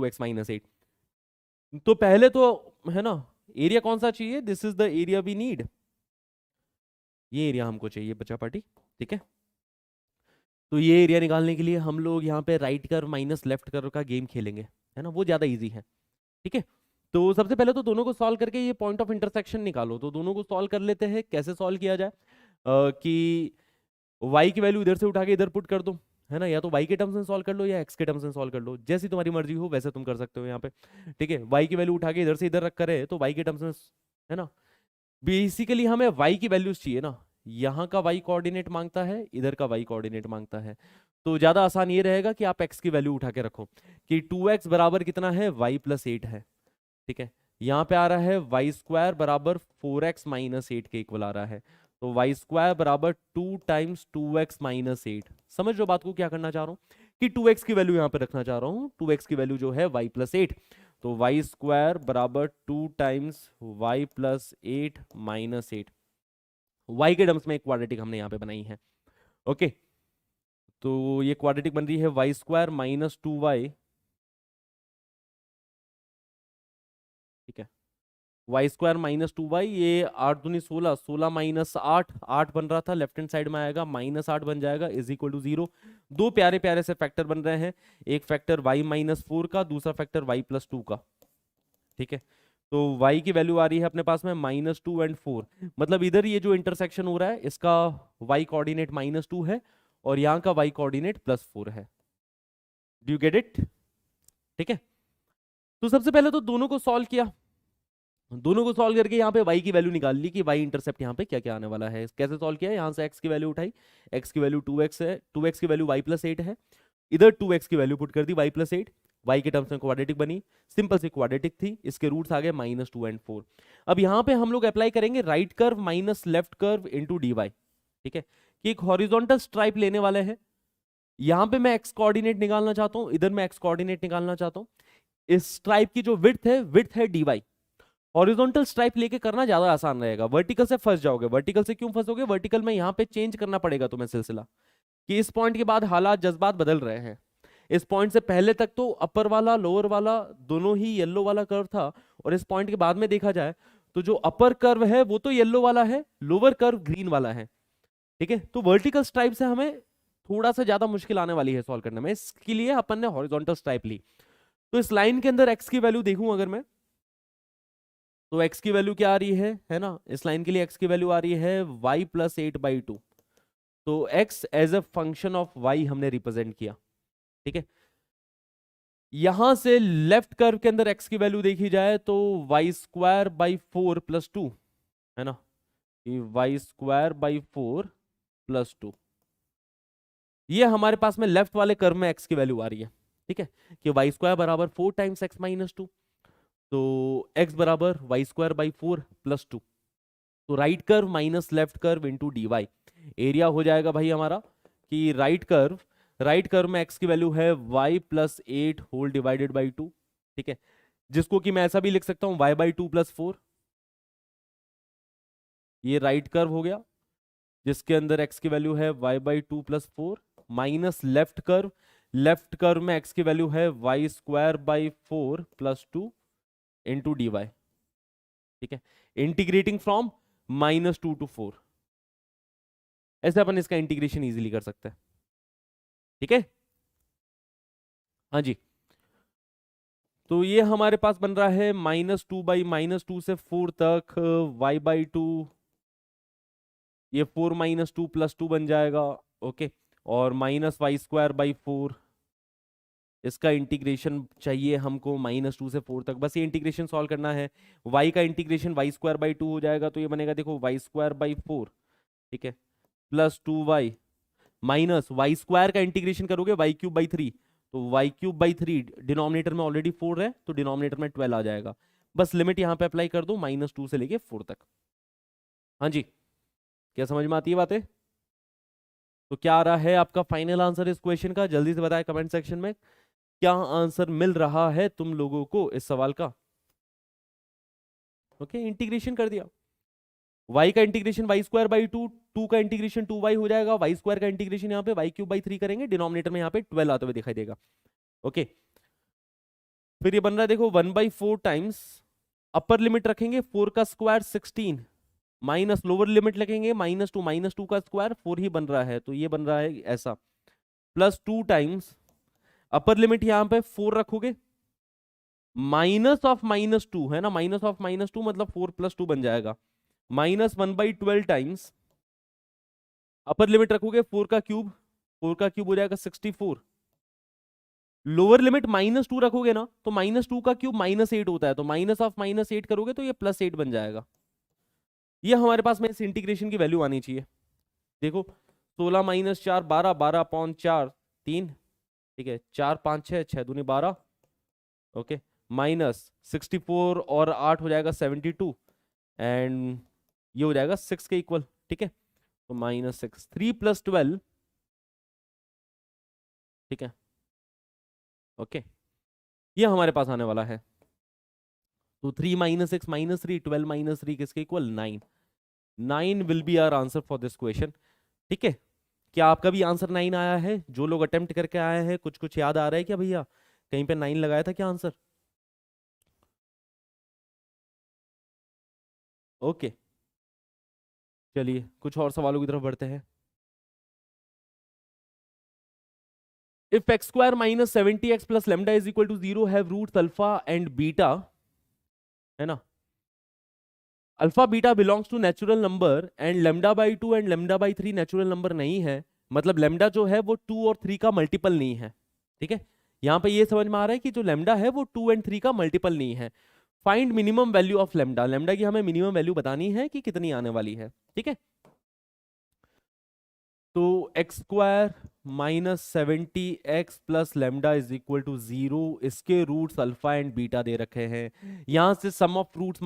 2x-8। तो पहले तो है ना एरिया कौन सा चाहिए, this is the area we need, ये एरिया हमको चाहिए बच्चा पार्टी। ठीक है, तो ये एरिया निकालने के लिए हम लोग यहाँ पे right curve minus left curve का गेम खेलेंगे, है ना, वो ज्यादा इजी है। ठीक है, तो सबसे पहले तो दोनों को सॉल्व करके ये पॉइंट ऑफ इंटरसेक्शन निकालो। तो दोनों को सॉल्व कर लेते हैं। कैसे सॉल्व किया जाए, कि y की वैल्यू इधर से उठा के इधर पुट कर दो, है ना, या तो y के टर्म्स में सॉल्व कर लो या x के टर्म्स में सॉल्व कर लो, जैसी तुम्हारी मर्जी हो वैसे तुम कर सकते हो यहाँ पे। ठीक है, y की वैल्यू उठा के इधर से इधर रख करे तो y के टर्म्स में, है ना, बेसिकली हमें y की वैल्यूज चाहिए ना, यहाँ का y कोऑर्डिनेट मांगता है, इधर का y कोऑर्डिनेट मांगता है। तो ज्यादा आसान ये रहेगा कि आप x की वैल्यू उठा के रखो कि 2x बराबर कितना है, y+8 है। ठीक है, यहाँ पे आ रहा है y² बराबर 4x-8 के इक्वल आ रहा है। तो y² बराबर 2 टाइम्स 2x-8। समझ लो बात को, क्या करना चाह रहा हूँ कि 2x की वैल्यू यहाँ पे रखना चाह रहा हूँ, 2x की वैल्यू जो है y+8। तो y² बराबर 2 टाइम्स y+8-8, y के टर्म्स में एक क्वाड्रेटिक हमने यहाँ पे बनाई है। ओके, तो ये क्वाड्रेटिक बन रही है y² माइनस 2y। ठीक है, y² माइनस 2y, ये 8 दूनी 16, 16 माइनस 8, 8 बन रहा था, लेफ्ट हैंड साइड में आएगा -8 बन जाएगा, इज इक्वल टू 0। दो प्यारे प्यारे से फैक्टर बन रहे हैं, एक फैक्टर y-4 का, दूसरा फैक्टर y+2 का। ठीक है, तो y की वैल्यू आ रही है अपने पास में -2 एंड 4, मतलब इधर ये जो इंटरसेक्शन हो रहा है इसका y कोऑर्डिनेट -2 है और यहाँ का y कोऑर्डिनेट +4 है। Do you get it? ठीक है, तो सबसे पहले तो दोनों को सॉल्व किया, दोनों को सॉल्व करके यहाँ पे y की वैल्यू निकाल ली कि y इंटरसेप्ट यहाँ पे क्या क्या आने वाला है। कैसे सॉल्व किया, यहाँ से x की वैल्यू उठाई, x की वैल्यू 2x है, 2x की वैल्यू y+8 है, इधर 2x की वैल्यू पुट कर दी y+8, y के टर्म्स में क्वाड्रेटिक बनी, सिंपल सी क्वाड्रेटिक थी, इसके रूट्स आ गए -2 एंड 4। अब यहाँ पे हम लोग अप्लाई करेंगे right curve minus left curve into dy। ठीक है, कि एक हॉरिजॉन्टल स्ट्राइप लेने वाले हैं, यहाँ पे मैं x कोऑर्डिनेट निकालना चाहता हूँ, इधर मैं x कोऑर्डिनेट निकालना चाहता हूँ। इस स्ट्राइप की जो विड्थ है dy। हॉरिजॉन्टल स्ट्राइप लेके करना ज्यादा आसान रहेगा, वर्टिकल से फंस जाओगे। वर्टिकल से क्यों फंसोगे, वर्टिकल में यहाँ पे चेंज करना पड़ेगा तुम्हें सिलसिला, कि इस पॉइंट के बाद हालात जज्बात बदल रहे हैं। इस पॉइंट से पहले तक तो अपर वाला लोअर वाला दोनों ही येलो वाला कर्व था, और इस पॉइंट के बाद में देखा जाए तो जो अपर कर्व है वो तो येलो वाला है, लोअर कर्व ग्रीन वाला है। ठीक है, तो वर्टिकल स्ट्राइप से हमें थोड़ा सा ज्यादा मुश्किल आने वाली है सॉल्व करने में, इसके लिए अपन ने हॉरिजॉन्टल स्ट्राइप ली। तो इस लाइन के अंदर x की वैल्यू देखूं अगर मैं, तो x की वैल्यू क्या आ रही है ना, इस लाइन के लिए x की वैल्यू आ रही है y+8/2। तो x as a function of y हमने रिप्रेजेंट किया। ठीक है, यहां से लेफ्ट कर्व के अंदर x की वैल्यू देखी जाए तो y²/4+2, है ना, y²/4+2, ये हमारे पास में लेफ्ट वाले कर्व में x की वैल्यू आ रही है। ठीक है, कि y² बराबर 4 टाइम्स x-2, तो x बराबर y²/4+2। तो right curve minus left curve into dy, area हो जाएगा भाई हमारा कि राइट कर्व में x की वैल्यू है y+8 होल डिवाइडेड बाई 2। ठीक है, जिसको कि मैं ऐसा भी लिख सकता हूं y/2+4। ये राइट कर्व हो गया जिसके अंदर x की वैल्यू है y/2+4, माइनस लेफ्ट कर्व में x की वैल्यू है y²/4+2 इंटू dy। ठीक है, इंटीग्रेटिंग फ्रॉम -2 to 4, ऐसे अपन इसका इंटीग्रेशन इजीली कर सकते हैं। ठीक है, हाँ जी, तो ये हमारे पास बन रहा है -2 से 4 तक y/2, ये 4-2 + 2 बन जाएगा। ओके, और -y²/4, इसका इंटीग्रेशन चाहिए हमको -2 से 4 तक, बस ये इंटीग्रेशन सॉल्व करना है। y का इंटीग्रेशन y²/2 हो जाएगा, तो ये बनेगा देखो y²/4, ठीक है, +2y, माइनस y² का इंटीग्रेशन करोगे y³/3, तो y³/3 डिनोमिनेटर में ऑलरेडी 4 है तो डिनोमिनेटर में 12 आ जाएगा। बस लिमिट यहां पे अप्लाई कर दो -2 से लेके 4 तक। हाँ जी, क्या समझ में आती है बातें? तो क्या आ रहा है आपका फाइनल आंसर इस क्वेश्चन का, जल्दी से बताएं कमेंट सेक्शन में, क्या आंसर मिल रहा है तुम लोगों को इस सवाल का? ओके, इंटीग्रेशन कर दिया, y का इंटीग्रेशन y²/2, 2 का इंटीग्रेशन 2y हो जाएगा, y² का इंटीग्रेशन यहाँ पे y³/3 करेंगे, डिनोमिनेटर में यहाँ पे 12 आते हुए दिखाई देगा। ओके, फिर ये बन रहा है देखो 1/4 टाइम्स अपर लिमिट रखेंगे 4 का स्क्वायर 16 माइनस लोअर लिमिट लगेंगे -2 का स्क्वायर 4 ही बन रहा है, तो ये बन रहा है ऐसा, प्लस 2 टाइम्स अपर लिमिट यहां पे 4 रखोगे माइनस ऑफ -2 है ना, माइनस ऑफ -2 मतलब 4 + 2 बन जाएगा, -1/12 टाइम्स अपर लिमिट रखोगे 4 का क्यूब हो जाएगा 64, लोअर लिमिट -2 रखोगे ना तो -2 का क्यूब -8 होता है, तो माइनस ऑफ -8 करोगे तो ये +8 बन जाएगा। ये हमारे पास में इस इंटीग्रेशन की वैल्यू आनी चाहिए। देखो 16 - 4 12, 12/4 3, ठीक है, 4 5 6, 6 दूनी 12, ओके, -64 और 8 हो जाएगा 72 एंड ये हो जाएगा 6 के इक्वल, ठीक है, तो -6 3 + 12, ठीक है, ओके, ये हमारे पास आने वाला है। तो 3 - 6 -3 12 - 3 किसके equal 9, 9 will be our answer for this question, ठीक है। क्या आपका भी आंसर 9 आया है? जो लोग अटेम्प्ट करके आए हैं कुछ कुछ याद आ रहा है क्या भैया, कहीं पे 9 लगाया था क्या आंसर? ओके, चलिए कुछ और सवालों की तरफ बढ़ते हैं। If x² - 70x + lambda is equal to 0 have roots alpha and beta, है ना, alpha beta belongs to natural number and λ/2 and λ/3 natural number नहीं है, मतलब लैम्डा जो है वो 2 और 3 का मल्टीपल नहीं है, ठीक है। यहां पे ये समझ में आ रहा है कि जो लैम्डा है वो 2 एंड 3 का मल्टीपल नहीं है। Find minimum value of lambda, lambda की हमें मिनिमम वैल्यू बतानी है कि कितनी आने वाली है, ठीक है। तो x² - 70x + lambda is equal to 0, इसके रूट्स अल्फा एंड बीटा दे रखे हैं, यहां से सम ऑफ रूट्स